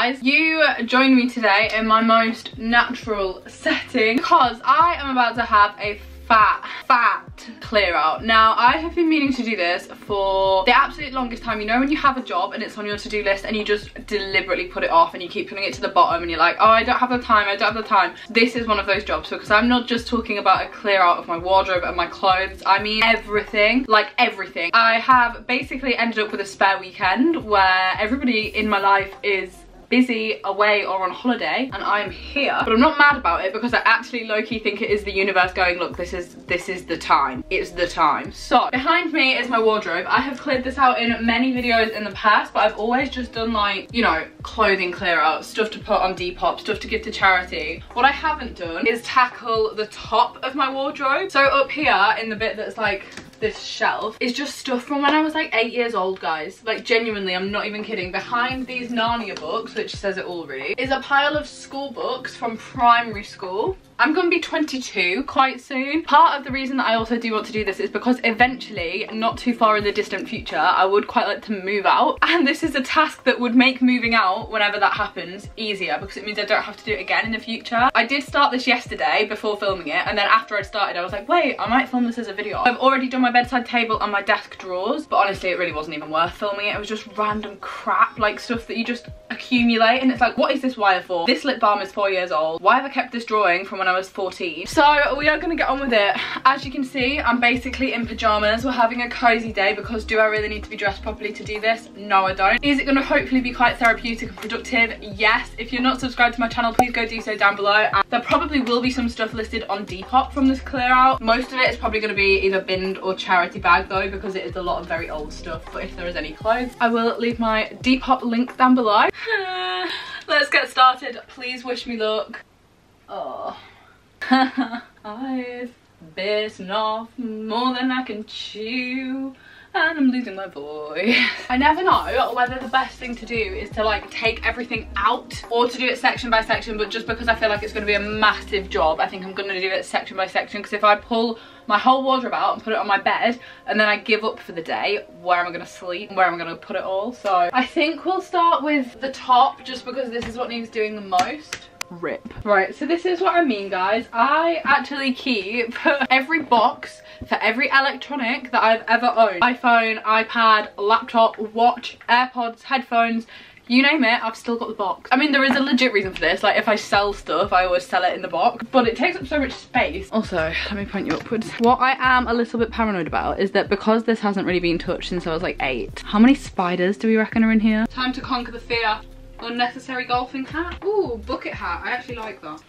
guys, you join me today in my most natural setting because I am about to have a fat clear out. Now, I have been meaning to do this for the absolute longest time. You know when you have a job and it's on your to-do list and you just deliberately put it off and you keep putting it to the bottom and you're like, oh, I don't have the time, I don't have the time. This is one of those jobs, because I'm not just talking about a clear out of my wardrobe and my clothes. I mean everything, like everything. I have basically ended up with a spare weekend where everybody in my life is busy, away, or on holiday, and I'm here. But I'm not mad about it because I actually low-key think it is the universe going, look, this is the time. It's the time. So behind me is my wardrobe. I have cleared this out in many videos in the past, but I've always just done, like, you know, clothing clear out, stuff to put on Depop, stuff to give to charity. What I haven't done is tackle the top of my wardrobe. So up here in the bit that's like this shelf is just stuff from when I was like 8 years old, guys. Like, genuinely, I'm not even kidding. Behind these Narnia books, which says it all really, is a pile of school books from primary school. I'm gonna be 22 quite soon. Part of the reason that I also do want to do this is because eventually, not too far in the distant future, I would quite like to move out, and this is a task that would make moving out, whenever that happens, easier, because it means I don't have to do it again in the future. I did start this yesterday before filming it, and then after I'd started I was like, wait, I might film this as a video. I've already done my bedside table and my desk drawers, but honestly it really wasn't even worth filming it. It was just random crap, like stuff that you just accumulate, and it's like, what is this wire for? This lip balm is 4 years old. Why have I kept this drawing from when I was 14? So we are gonna get on with it. As you can see, I'm basically in pajamas. We're having a cozy day because do I really need to be dressed properly to do this? No, I don't. Is it gonna hopefully be quite therapeutic and productive? Yes. If you're not subscribed to my channel, please go do so down below. And there probably will be some stuff listed on Depop from this clear out. Most of it is probably gonna be either binned or charity bag though, because it is a lot of very old stuff. But if there is any clothes, I will leave my Depop link down below. Let's get started. Please wish me luck. Oh. I've bitten off more than I can chew, and I'm losing my voice. I never know whether the best thing to do is to like take everything out or to do it section by section, but just because I feel like it's going to be a massive job, I think I'm going to do it section by section, because if I pull my whole wardrobe out and put it on my bed and then I give up for the day, where am I going to sleep? Where am I going to put it all? So I think we'll start with the top, just because this is what needs doing the most. Rip. Right, so this is what I mean, guys. I actually keep every box for every electronic that I've ever owned. iPhone, iPad, laptop, watch, AirPods, headphones, you name it, I've still got the box. I mean, there is a legit reason for this. Like, if I sell stuff, I always sell it in the box, but it takes up so much space. Also, let me point you upwards. What I am a little bit paranoid about is that because this hasn't really been touched since I was like 8, how many spiders do we reckon are in here? Time to conquer the fear. Unnecessary golfing hat. Ooh, bucket hat. I actually like that.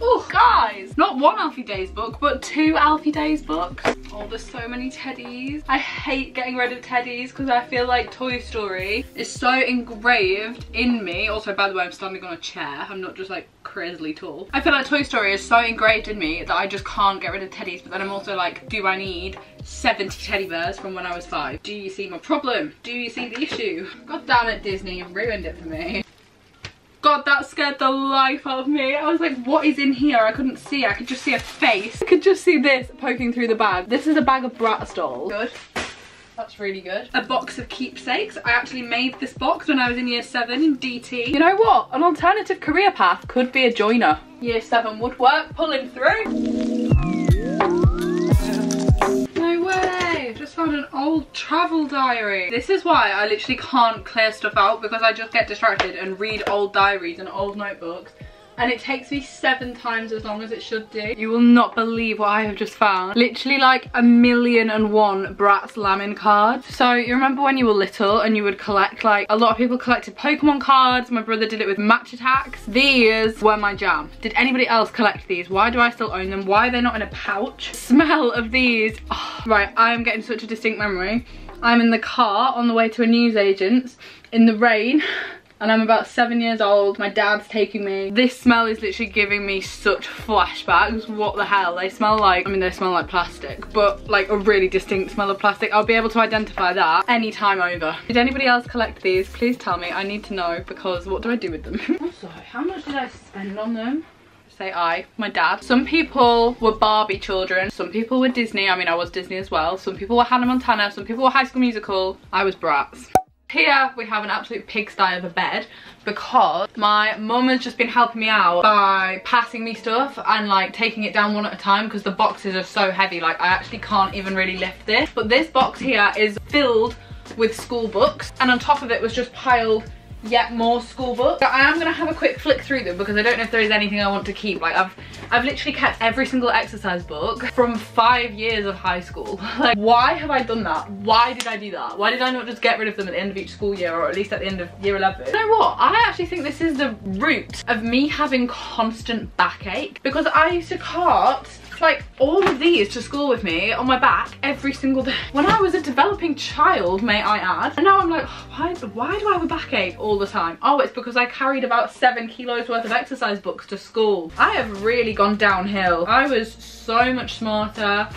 Oh, guys, not one Alfie Days book, but 2 Alfie Days books. Oh, there's so many teddies. I hate getting rid of teddies because I feel like Toy Story is so engraved in me. Also, by the way, I'm standing on a chair. I'm not just like crazily tall. I feel like Toy Story is so engraved in me that I just can't get rid of teddies, but then I'm also like, do I need 70 teddy bears from when I was 5? Do you see my problem? Do you see the issue? God damn it, Disney, you've ruined it for me. God, that scared the life out of me. I was like, what is in here? I couldn't see. I could just see a face. I could just see this poking through the bag. This is a bag of Bratz dolls. Good. That's really good. A box of keepsakes. I actually made this box when I was in year 7 in DT. You know what? An alternative career path could be a joiner. Year 7 woodwork, pulling through. No way. Just found an old travel diary. This is why I literally can't clear stuff out, because I just get distracted and read old diaries and old notebooks, and it takes me 7 times as long as it should do. You will not believe what I have just found. Literally like 1,000,001 Bratz Lamin cards. So you remember when you were little and you would collect, like, a lot of people collected Pokemon cards. My brother did it with Match Attacks. These were my jam. Did anybody else collect these? Why do I still own them? Why are they not in a pouch? Smell of these. Oh, right, I am getting such a distinct memory. I'm in the car on the way to a newsagent's in the rain, and I'm about 7 years old. My dad's taking me. This smell is literally giving me such flashbacks. What the hell? They smell like, I mean, they smell like plastic, but like a really distinct smell of plastic. I'll be able to identify that any time over. Did anybody else collect these? Please tell me. I need to know, because what do I do with them? Also, how much did I spend on them? Say I, my dad. Some people were Barbie children. Some people were Disney. I mean, I was Disney as well. Some people were Hannah Montana. Some people were High School Musical. I was Bratz. Here we have an absolute pigsty of a bed because my mum has just been helping me out by passing me stuff and like taking it down one at a time because the boxes are so heavy. Like I actually can't even really lift this. But this box here is filled with school books, and on top of it was just piled yet more school books. So I am gonna have a quick flick through them because I don't know if there is anything I want to keep. Like I've literally kept every single exercise book from 5 years of high school. Like, why have I done that? Why did I do that? Why did I not just get rid of them at the end of each school year, or at least at the end of year 11? You know what? I actually think this is the root of me having constant backache, because I used to cart like all of these to school with me on my back every single day when I was a developing child, may I add. And now I'm like, why do I have a backache all the time? Oh, it's because I carried about 7 kilos worth of exercise books to school. I have really gone downhill. I was so much smarter,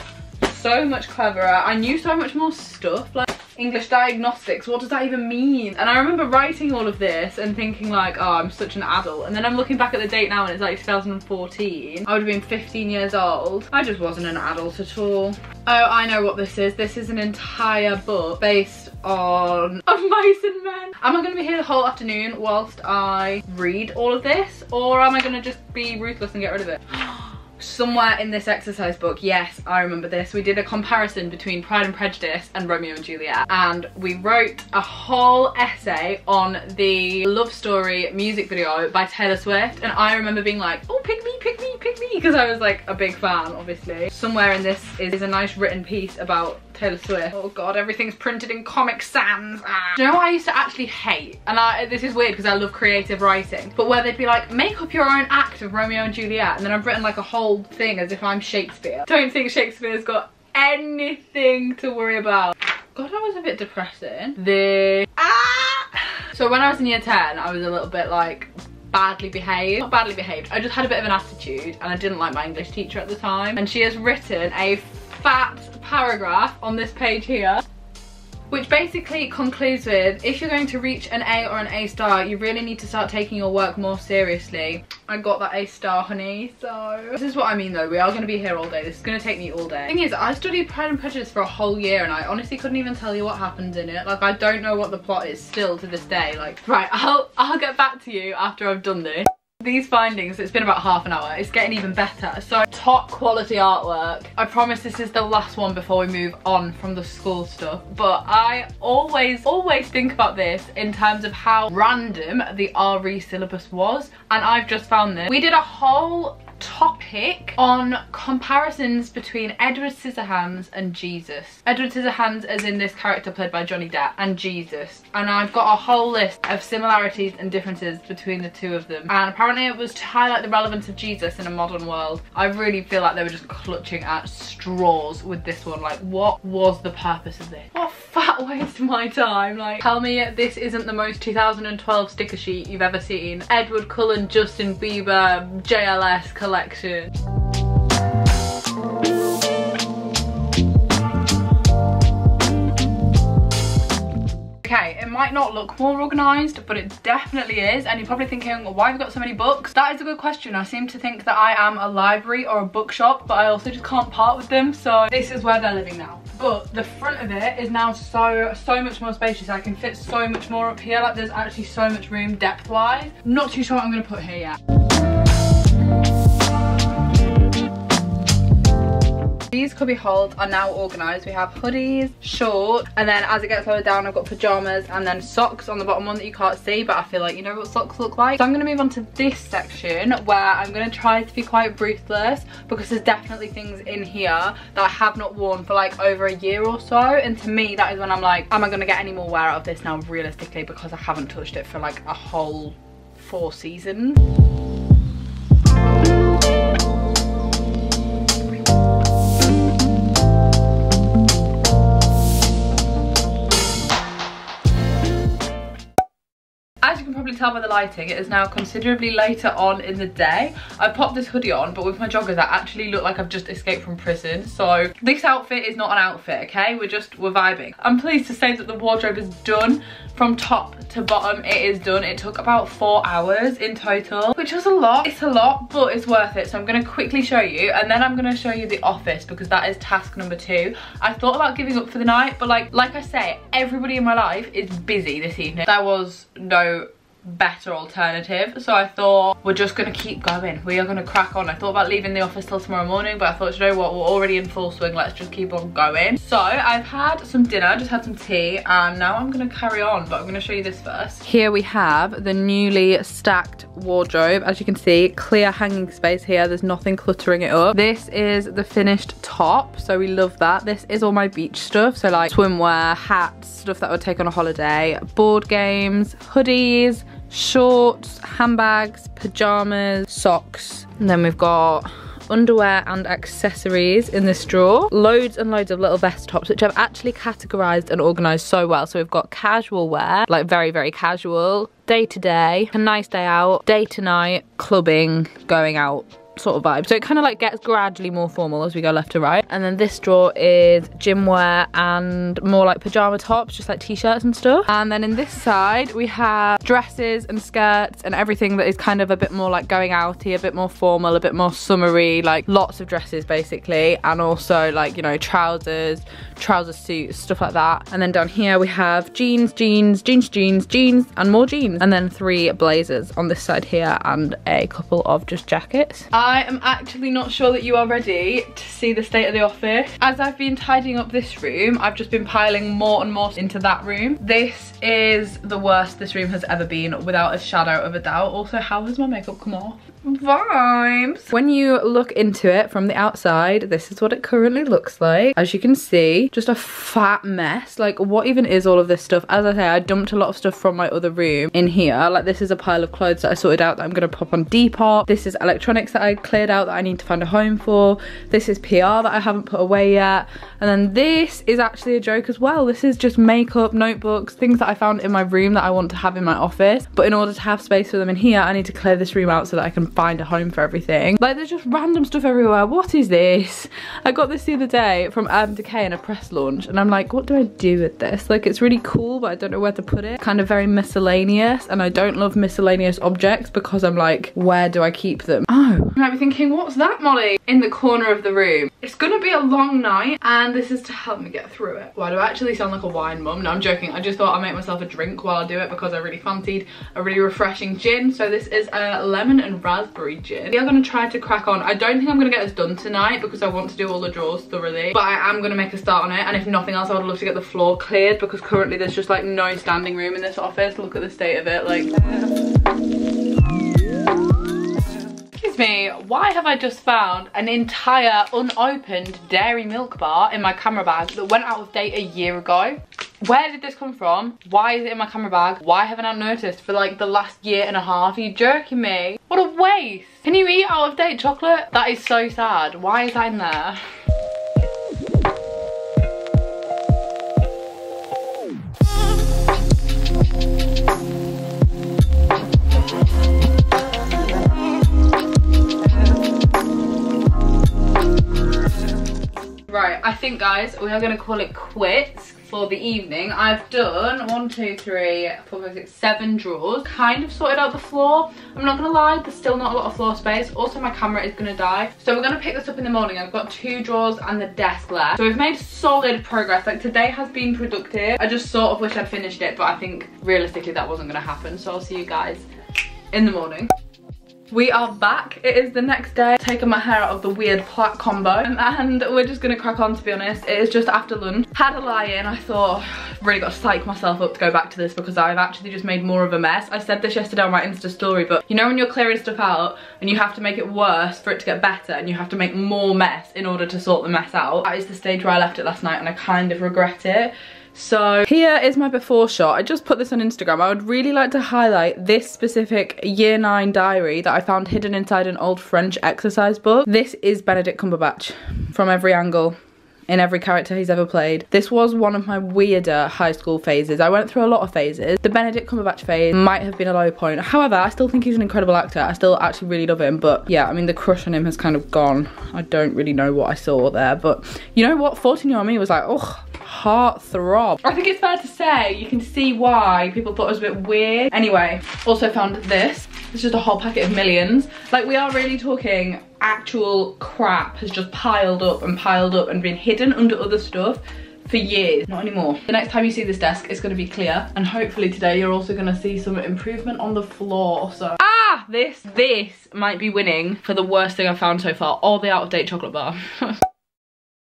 so much cleverer. I knew so much more stuff, like English diagnostics, what does that even mean? And I remember writing all of this and thinking like, oh, I'm such an adult. And then I'm looking back at the date now and it's like 2014. I would have been 15 years old. I just wasn't an adult at all. Oh, I know what this is. This is an entire book based on Of Mice and Men. Am I going to be here the whole afternoon whilst I read all of this? Or am I going to just be ruthless and get rid of it? Somewhere in this exercise book, yes, I remember this, we did a comparison between Pride and Prejudice and Romeo and Juliet, and we wrote a whole essay on the love story music video by Taylor Swift, and I remember being like, oh, pick me, pick me, pick me, because I was like a big fan, obviously. Somewhere in this is a nice written piece about Taylor Swift. Oh god, everything's printed in Comic Sans. Ah. Do you know what I used to actually hate? And this is weird because I love creative writing, but where they'd be like, make up your own act of Romeo and Juliet, and then I've written like a whole thing as if I'm Shakespeare. Don't think Shakespeare's got anything to worry about. God, that was a bit depressing. So when I was in year 10, I was a little bit like badly behaved. Not badly behaved, I just had a bit of an attitude and I didn't like my English teacher at the time, and she has written a fat paragraph on this page here which basically concludes with, if you're going to reach an A or an A star, you really need to start taking your work more seriously. I got that A star, honey, so this is what I mean though, we are going to be here all day. This is going to take me all day. The thing is, I studied Pride and Prejudice for a whole year and I honestly couldn't even tell you what happens in it. Like, I don't know what the plot is still to this day. Like, right, I'll get back to you after I've done this. These findings, it's been about half an hour, it's getting even better. So top quality artwork. I promise this is the last one before we move on from the school stuff, but I always think about this in terms of how random the RE syllabus was, and I've just found this. We did a whole topic on comparisons between Edward Scissorhands and Jesus. Edward Scissorhands as in this character played by Johnny Depp, and Jesus. And I've got a whole list of similarities and differences between the two of them. And apparently it was to highlight the relevance of Jesus in a modern world. I really feel like they were just clutching at straws with this one. Like, what was the purpose of this? What fat waste of my time. Like, tell me this isn't the most 2012 sticker sheet you've ever seen. Edward Cullen, Justin Bieber, JLS collection. Okay, it might not look more organised, but it definitely is. And you're probably thinking, well, why have you got so many books? That is a good question. I seem to think that I am a library or a bookshop, but I also just can't part with them. So this is where they're living now. But the front of it is now so much more spacious. I can fit so much more up here. Like, there's actually so much room depth-wise. Not too sure what I'm going to put here yet. These cubby holes are now organised. We have hoodies, shorts, and then as it gets lower down, I've got pyjamas and then socks on the bottom one that you can't see, but I feel like you know what socks look like. So I'm going to move on to this section where I'm going to try to be quite ruthless, because there's definitely things in here that I have not worn for like over a year or so, and to me that is when I'm like, am I going to get any more wear out of this now realistically, because I haven't touched it for like a whole 4 seasons. tell by the lighting, it is now considerably later on in the day. I popped this hoodie on, but with my joggers, I actually look like I've just escaped from prison. So this outfit is not an outfit, okay? We're vibing. I'm pleased to say that the wardrobe is done from top to bottom. It is done. It took about 4 hours in total, which was a lot. It's a lot, but it's worth it. So I'm gonna quickly show you, and then I'm gonna show you the office, because that is task number 2. I thought about giving up for the night, but like I say, everybody in my life is busy this evening. There was no better alternative, so I thought we're just gonna keep going. We are gonna crack on. I thought about leaving the office till tomorrow morning, but I thought, you know what, we're already in full swing, let's just keep on going. So I've had some dinner, just had some tea, and now I'm gonna carry on, but I'm gonna show you this first. Here we have the newly stacked wardrobe. As you can see, clear hanging space here, there's nothing cluttering it up. This is the finished top, so we love that. This is all my beach stuff, so like swimwear, hats, stuff that I would take on a holiday, board games, hoodies, shorts, handbags, pajamas, socks, and then we've got underwear and accessories in this drawer. Loads and loads of little vest tops, which I've actually categorized and organized so well. So we've got casual wear, like very, very casual, day to day, a nice day out, day to night, clubbing, going out sort of vibe. So it kind of like gets gradually more formal as we go left to right. And then this drawer is gym wear and more like pajama tops, just like t-shirts and stuff. And then in this side we have dresses and skirts and everything that is kind of a bit more like going outy, a bit more formal, a bit more summery, like lots of dresses basically, and also like, you know, trousers, trouser suits, stuff like that. And then down here we have jeans, jeans, jeans, jeans, jeans, and more jeans. And then 3 blazers on this side here and a couple of just jackets. I am actually not sure that you are ready to see the state of the office. As I've been tidying up this room, I've just been piling more and more into that room. This is the worst this room has ever been, without a shadow of a doubt. Also, how has my makeup come off? Vibes. When you look into it from the outside, this is what it currently looks like. As you can see, just a fat mess. Like, what even is all of this stuff? As I say, I dumped a lot of stuff from my other room in here. Like, this is a pile of clothes that I sorted out that I'm gonna pop on Depop. This is electronics that I cleared out that I need to find a home for. This is PR that I haven't put away yet. And then this is actually a joke as well. This is just makeup, notebooks, things that I found in my room that I want to have in my office. But in order to have space for them in here, I need to clear this room out so that I can find a home for everything. Like, there's just random stuff everywhere. What is this? I got this the other day from Urban Decay in a press launch, and I'm like, what do I do with this? Like, it's really cool, but I don't know where to put it. Kind of very miscellaneous, and I don't love miscellaneous objects because I'm like, where do I keep them? Oh, you might be thinking, what's that, Molly? In the corner of the room. It's gonna be a long night, and this is to help me get through it. Why do I actually sound like a wine mum? No, I'm joking. I just thought I'd make myself a drink while I do it because I really fancied a really refreshing gin. So this is a lemon and raspberry gin. We are going to try to crack on. I don't think I'm going to get this done tonight because I want to do all the drawers thoroughly, but I am going to make a start on it. And if nothing else, I would love to get the floor cleared because currently there's just like no standing room in this office. Look at the state of it. Like, excuse me, why have I just found an entire unopened dairy milk bar in my camera bag that went out of date a year ago? Where did this come from? Why is it in my camera bag? Why haven't I noticed for like the last year and a half? Are you jerking me? What a waste. Can you eat out of date chocolate? That is so sad. Why is that in there? Right, I think guys, we are gonna call it quits for the evening. I've done 1, 2, 3, 4, 5, 6, 7 drawers. Kind of sorted out the floor. I'm not gonna lie, there's still not a lot of floor space. Also, my camera is gonna die. So we're gonna pick this up in the morning. I've got 2 drawers and the desk left. So we've made solid progress. Like, today has been productive. I just sort of wish I'd finished it, but I think realistically that wasn't gonna happen. So I'll see you guys in the morning. We are back. It is the next day. Taken my hair out of the weird plait combo and we're just gonna crack on, to be honest. It is just after lunch. Had a lie in. I thought, I've really got to psych myself up to go back to this because I've actually just made more of a mess. I said this yesterday on my Insta story, but you know when you're clearing stuff out and you have to make it worse for it to get better and you have to make more mess in order to sort the mess out? That is the stage where I left it last night and I kind of regret it. So here is my before shot. I just put this on Instagram. I would really like to highlight this specific year 9 diary that I found hidden inside an old French exercise book. This is Benedict Cumberbatch from every angle. in every character he's ever played. This was one of my weirder high school phases. I went through a lot of phases. The Benedict Cumberbatch phase might have been a low point. However, I still think he's an incredible actor. I still actually really love him, but yeah, I mean, the crush on him has kind of gone. I don't really know what I saw there, but you know what? 14-year-old me was like, oh, heart throb. I think it's fair to say you can see why people thought it was a bit weird. Anyway, also found this. It's just a whole packet of millions. Like, we are really talking actual crap has just piled up and been hidden under other stuff for years. Not anymore. The next time you see this desk, it's going to be clear, and hopefully today you're also going to see some improvement on the floor. So this might be winning for the worst thing I've found so far, or the out-of-date chocolate bar.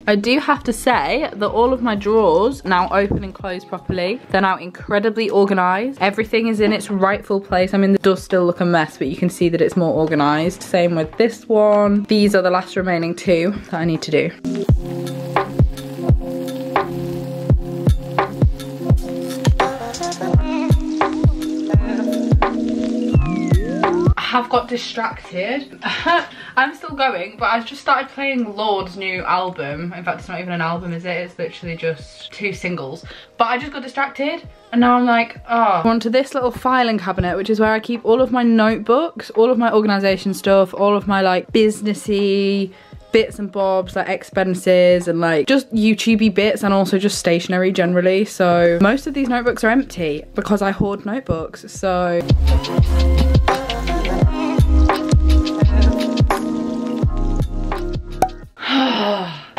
I do have to say that all of my drawers now open and close properly. They're now incredibly organised. Everything is in its rightful place. I mean, it does still look a mess, but you can see that it's more organised. Same with this one. These are the last remaining two that I need to do. Have got distracted. I'm still going, but I've just started playing Lord's new album. In fact, it's not even an album, is it? It's literally just 2 singles. But I just got distracted, and now I'm like, oh. Onto this little filing cabinet, which is where I keep all of my notebooks, all of my organisation stuff, all of my like businessy bits and bobs, like expenses and like just YouTubey bits, and also just stationery generally. So most of these notebooks are empty because I hoard notebooks. So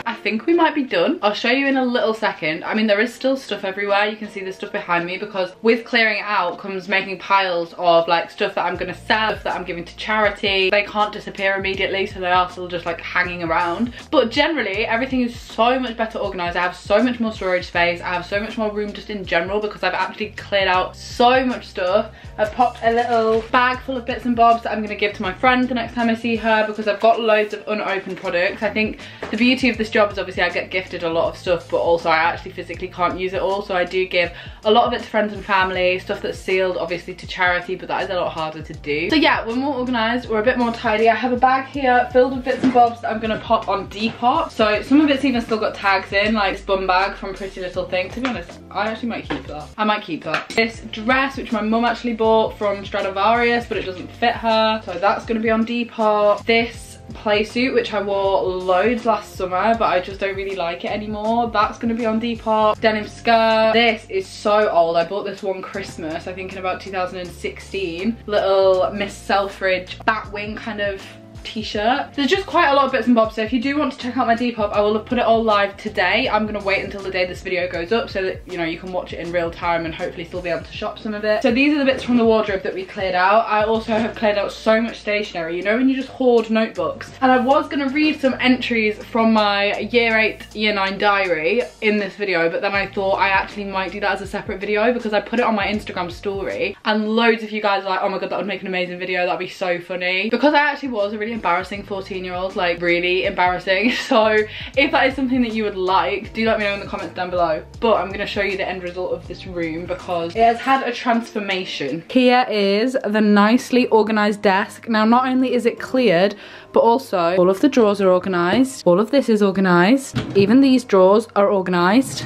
I think we might be done. I'll show you in a little second. I mean, there is still stuff everywhere. You can see the stuff behind me, because with clearing it out comes making piles of like stuff that I'm gonna sell, stuff that I'm giving to charity. They can't disappear immediately, so they are still just like hanging around. But generally, everything is so much better organized. I have so much more storage space. I have so much more room just in general, because I've actually cleared out so much stuff. I've popped a little bag full of bits and bobs that I'm gonna give to my friend the next time I see her, because I've got loads of unopened products. I think the beauty of this job is obviously I get gifted a lot of stuff, but also I actually physically can't use it all, so I do give a lot of it to friends and family. Stuff that's sealed obviously to charity, but that is a lot harder to do. So yeah, we're more organised, we're a bit more tidy. I have a bag here filled with bits and bobs that I'm gonna pop on Depop. So some of it's even still got tags in, like this bum bag from Pretty Little Thing. To be honest, I actually might keep that. I might keep that. This dress, which my mum actually bought from Stradivarius, but it doesn't fit her, so that's gonna be on Depop. This play suit, which I wore loads last summer, but I just don't really like it anymore, that's going to be on Depop. Denim skirt. This is so old. I bought this one Christmas, I think in about 2016. Little Miss Selfridge Batwing kind of t-shirt. There's just quite a lot of bits and bobs, so if you do want to check out my Depop, I will have put it all live today. I'm gonna wait until the day this video goes up so that, you know, you can watch it in real time and hopefully still be able to shop some of it. So these are the bits from the wardrobe that we cleared out. I also have cleared out so much stationery, you know, when you just hoard notebooks. And I was gonna read some entries from my year 8, year 9 diary in this video, but then I thought I actually might do that as a separate video, because I put it on my Instagram story and loads of you guys were like, oh my god, that would make an amazing video, that'd be so funny. Because I actually was a really embarrassing 14-year-old, like really embarrassing. So if that is something that you would like, do let me know in the comments down below. But I'm gonna show you the end result of this room, because it has had a transformation. Here is the nicely organized desk. Now, not only is it cleared, but also all of the drawers are organized, all of this is organized, even these drawers are organized.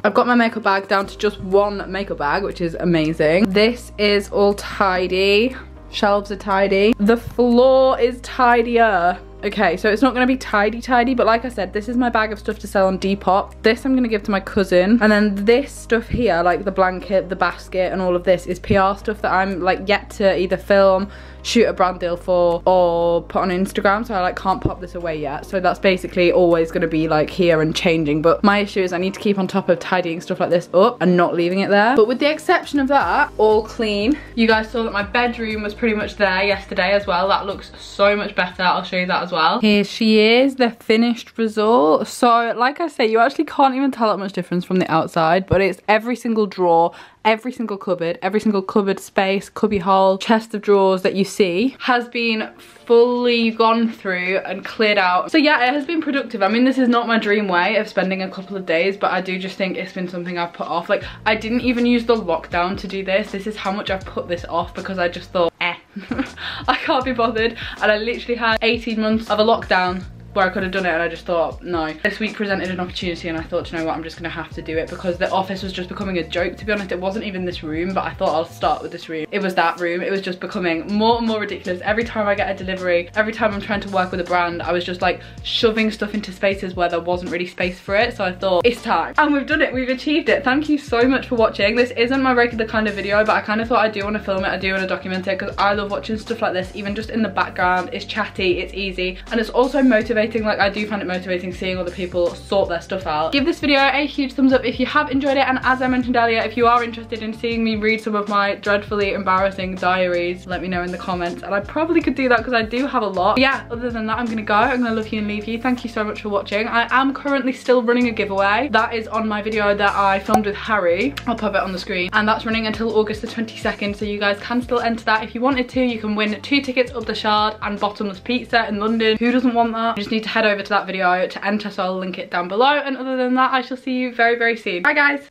I've got my makeup bag down to just one makeup bag, which is amazing. This is all tidy. Shelves are tidy. The floor is tidier. Okay, so it's not gonna be tidy, but like I said, this is my bag of stuff to sell on Depop. This I'm gonna give to my cousin. And then this stuff here, like the blanket, the basket, and all of this is PR stuff that I'm like yet to either film, shoot a brand deal for, or put on Instagram, so I like can't pop this away yet. So that's basically always gonna be like here and changing, but my issue is I need to keep on top of tidying stuff like this up and not leaving it there. But with the exception of that, all clean. You guys saw that my bedroom was pretty much there yesterday as well. That looks so much better. I'll show you that as well. Here she is, the finished result. So like I say, you actually can't even tell that much difference from the outside, but it's every single drawer, every single cupboard space, cubby hole, chest of drawers that you see has been fully gone through and cleared out. So yeah, it has been productive. I mean, this is not my dream way of spending a couple of days, but I do just think it's been something I've put off. Like, I didn't even use the lockdown to do this. This is how much I've put this off, because I just thought, I can't be bothered. And I literally had 18 months of a lockdown where I could have done it, and I just thought, no. This week presented an opportunity, and I thought, you know what, I'm just gonna have to do it, because the office was just becoming a joke, to be honest. It wasn't even this room, but I thought I'll start with this room. It was that room. It was just becoming more and more ridiculous. Every time I get a delivery, every time I'm trying to work with a brand, I was just like shoving stuff into spaces where there wasn't really space for it. So I thought, it's time. And we've done it. We've achieved it. Thank you so much for watching. This isn't my regular kind of video, but I kind of thought I do want to film it. I do want to document it, because I love watching stuff like this, even just in the background. It's chatty, it's easy, and it's also motivating. Like, I do find it motivating seeing other people sort their stuff out. Give this video a huge thumbs up if you have enjoyed it, and as I mentioned earlier, if you are interested in seeing me read some of my dreadfully embarrassing diaries, let me know in the comments, and I probably could do that because I do have a lot. But yeah, other than that, I'm gonna go. I'm gonna love you and leave you. Thank you so much for watching. I am currently still running a giveaway. That is on my video that I filmed with Harry. I'll pop it on the screen, and that's running until August the 22nd, so you guys can still enter that if you wanted to. You can win 2 tickets up the Shard and bottomless pizza in London. Who doesn't want that? You just need to head over to that video to enter, so I'll link it down below, and other than that, I shall see you very, very soon. Bye guys.